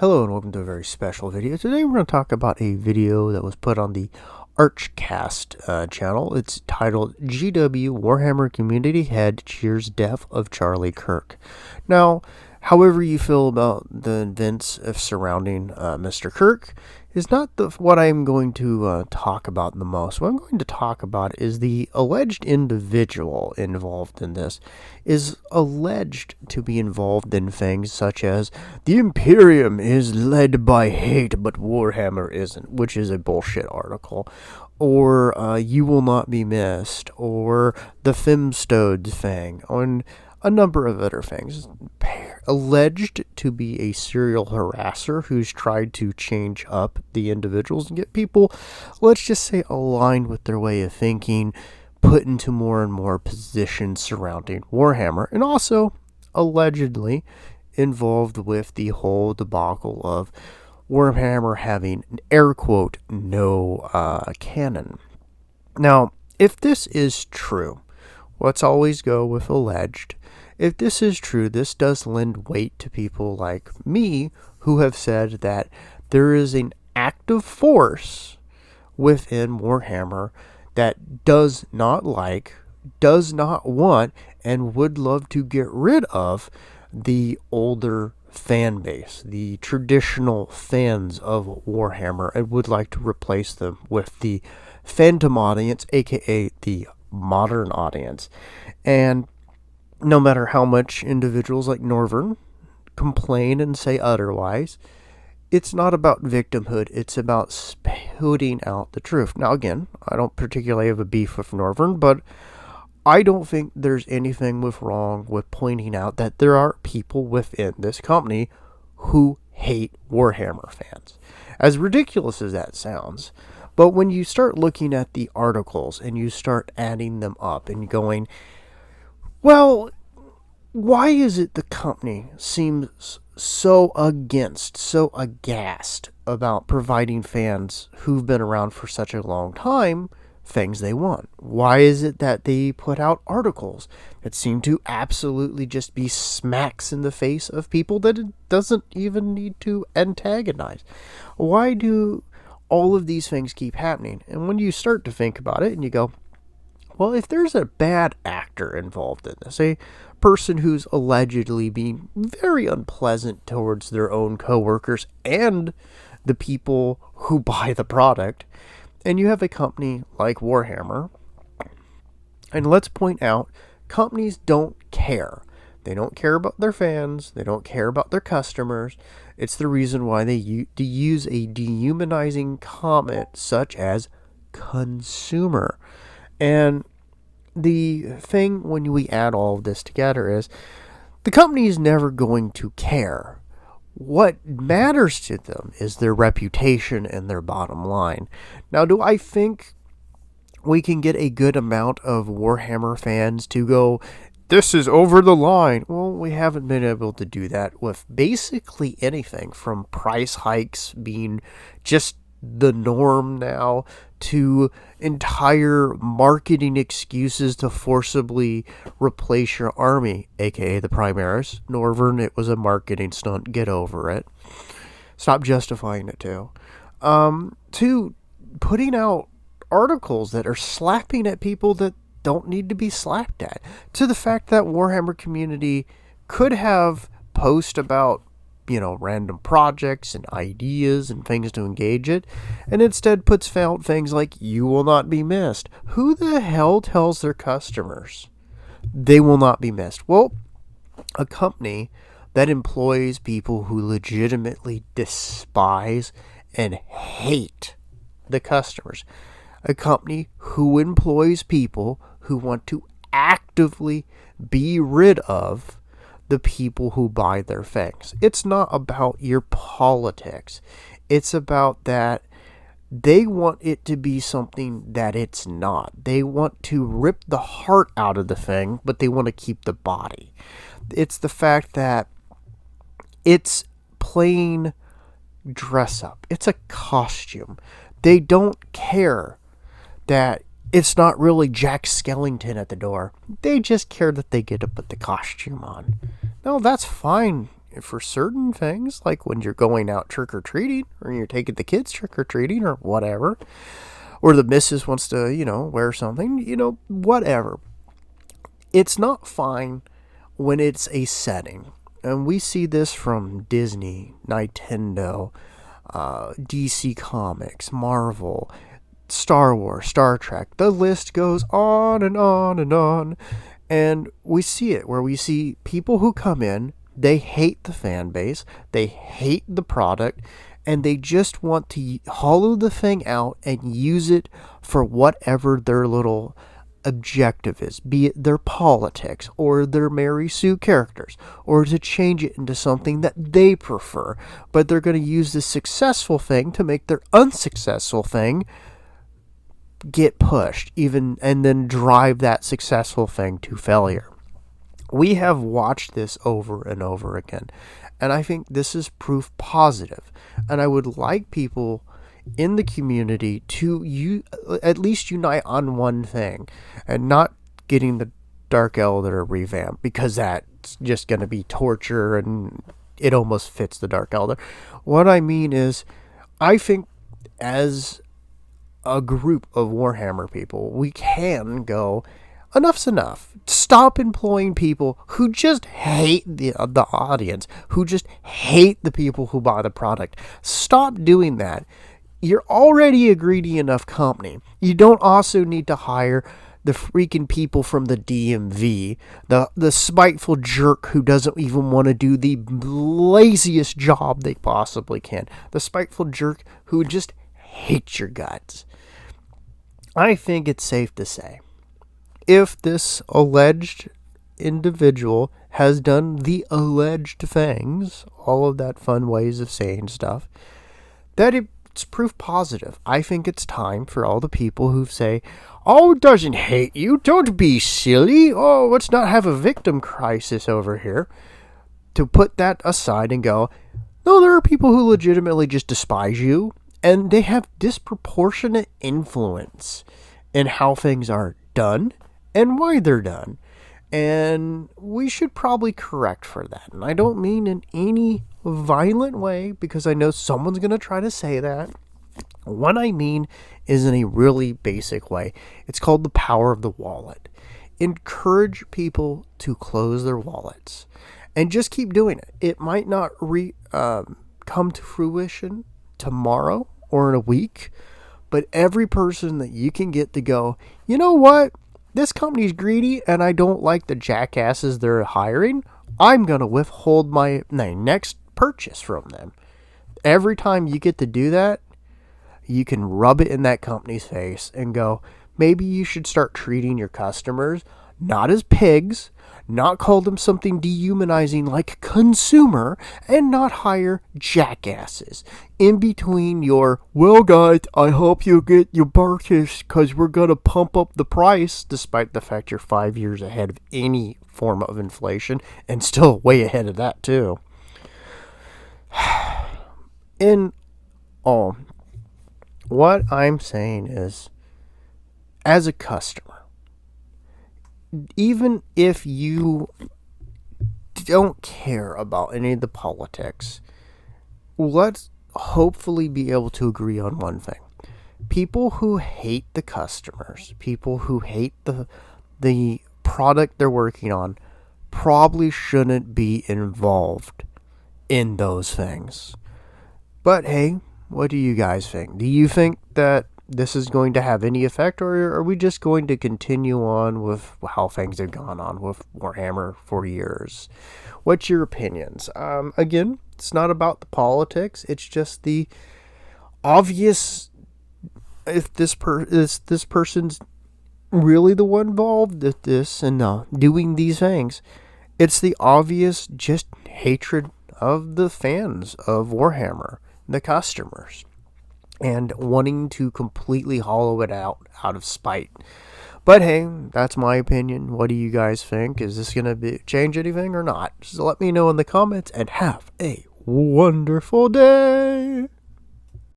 Hello and welcome to a very special video. Today we're going to talk about a video that was put on the Archcast channel. It's titled GW Warhammer Community Head Cheers Death of Charlie Kirk. Now, however you feel about the events surrounding Mr. Kirk is not what I'm going to talk about the most. What I'm going to talk about is the alleged individual involved in this is alleged to be involved in things such as the Imperium is led by hate but Warhammer isn't, which is a bullshit article, or You Will Not Be Missed, or the Femstodes thing, and a number of other things. Alleged to be a serial harasser who's tried to change up the individuals and get people, let's just say, aligned with their way of thinking, put into more and more positions surrounding Warhammer, and also allegedly involved with the whole debacle of Warhammer having, air quote, no canon. Now, if this is true, let's always go with alleged. If this is true, this does lend weight to people like me who have said that there is an active force within Warhammer that does not like, does not want, and would love to get rid of the older fan base, the traditional fans of Warhammer, and would like to replace them with the phantom audience, aka the modern audience. And no matter how much individuals like Norvern complain and say otherwise, it's not about victimhood, it's about spouting out the truth. Now again, I don't particularly have a beef with Norvern, but I don't think there's anything wrong with pointing out that there are people within this company who hate Warhammer fans. As ridiculous as that sounds, but when you start looking at the articles and you start adding them up and going, well, why is it the company seems so aghast about providing fans who've been around for such a long time things they want? Why is it that they put out articles that seem to absolutely just be smacks in the face of people that it doesn't even need to antagonize? Why do all of these things keep happening? And when you start to think about it and you go, well, if there's a bad actor involved in this, a person who's allegedly being very unpleasant towards their own coworkers and the people who buy the product, and you have a company like Warhammer, and let's point out, companies don't care. They don't care about their fans. They don't care about their customers. It's the reason why they use a dehumanizing comment such as consumer. And the thing when we add all of this together is the company is never going to care. What matters to them is their reputation and their bottom line. Now, do I think we can get a good amount of Warhammer fans to go, this is over the line? Well, we haven't been able to do that with basically anything, from price hikes being just the norm now to entire marketing excuses to forcibly replace your army, aka the Primaris. Norvern, it was a marketing stunt. Get over it. Stop justifying it too. To putting out articles that are slapping at people that don't need to be slapped at. To the fact that Warhammer community could have post about random projects and ideas and things to engage it, and instead puts out things like You Will Not Be Missed. Who the hell tells their customers they will not be missed? Well, a company that employs people who legitimately despise and hate the customers. A company who employs people who want to actively be rid of the people who buy their things. It's not about your politics. It's about that they want it to be something that it's not. They want to rip the heart out of the thing, but they want to keep the body. It's the fact that it's plain dress up. It's a costume. They don't care that it's not really Jack Skellington at the door. They just care that they get to put the costume on. No, that's fine for certain things, like when you're going out trick-or-treating, or you're taking the kids trick-or-treating, or whatever, or the missus wants to, wear something, whatever. It's not fine when it's a setting. And we see this from Disney, Nintendo, DC Comics, Marvel, Star Wars, Star Trek. The list goes on and on and on. And we see it where we see people who come in, they hate the fan base, they hate the product, and they just want to hollow the thing out and use it for whatever their little objective is, be it their politics or their Mary Sue characters, or to change it into something that they prefer. But they're going to use the successful thing to make their unsuccessful thing get pushed, and then drive that successful thing to failure. We have watched this over and over again, and I think this is proof positive. And I would like people in the community to at least unite on one thing, and not getting the Dark Elder revamped, because that's just going to be torture, and it almost fits the Dark Elder. What I mean is, I think as a group of Warhammer people, we can go, enough's enough. Stop employing people who just hate the audience, who just hate the people who buy the product. Stop doing that. You're already a greedy enough company. You don't also need to hire the freaking people from the DMV, the spiteful jerk who doesn't even want to do the laziest job they possibly can. The spiteful jerk who just hates your guts. I think it's safe to say, if this alleged individual has done the alleged things, all of that fun ways of saying stuff, that it's proof positive. I think it's time for all the people who say, oh, it doesn't hate you, don't be silly, oh, let's not have a victim crisis over here, to put that aside and go, no, there are people who legitimately just despise you, and they have disproportionate influence in how things are done and why they're done. And we should probably correct for that. And I don't mean in any violent way, because I know someone's going to try to say that. What I mean is in a really basic way. It's called the power of the wallet. Encourage people to close their wallets. And just keep doing it. It might not come to fruition tomorrow or in a week, but every person that you can get to go, you know what? This company's greedy and I don't like the jackasses they're hiring. I'm going to withhold my next purchase from them. Every time you get to do that, you can rub it in that company's face and go, maybe you should start treating your customers not as pigs, not call them something dehumanizing like consumer, and not hire jackasses in between your, well guys, I hope you get your purchase because we're going to pump up the price, despite the fact you're 5 years ahead of any form of inflation and still way ahead of that too. In all, what I'm saying is, as a customer, even if you don't care about any of the politics, let's hopefully be able to agree on one thing. People who hate the customers, people who hate the product they're working on, probably shouldn't be involved in those things. But hey, what do you guys think? Do you think that this is going to have any effect, or are we just going to continue on with how things have gone on with Warhammer for years? What's your opinions? Again, it's not about the politics. It's just the obvious. If this person's really the one involved with this and doing these things, it's the obvious just hatred of the fans of Warhammer, the customers, and wanting to completely hollow it out of spite. But hey, that's my opinion. What do you guys think? Is this going to change anything or not? Just let me know in the comments, and have a wonderful day.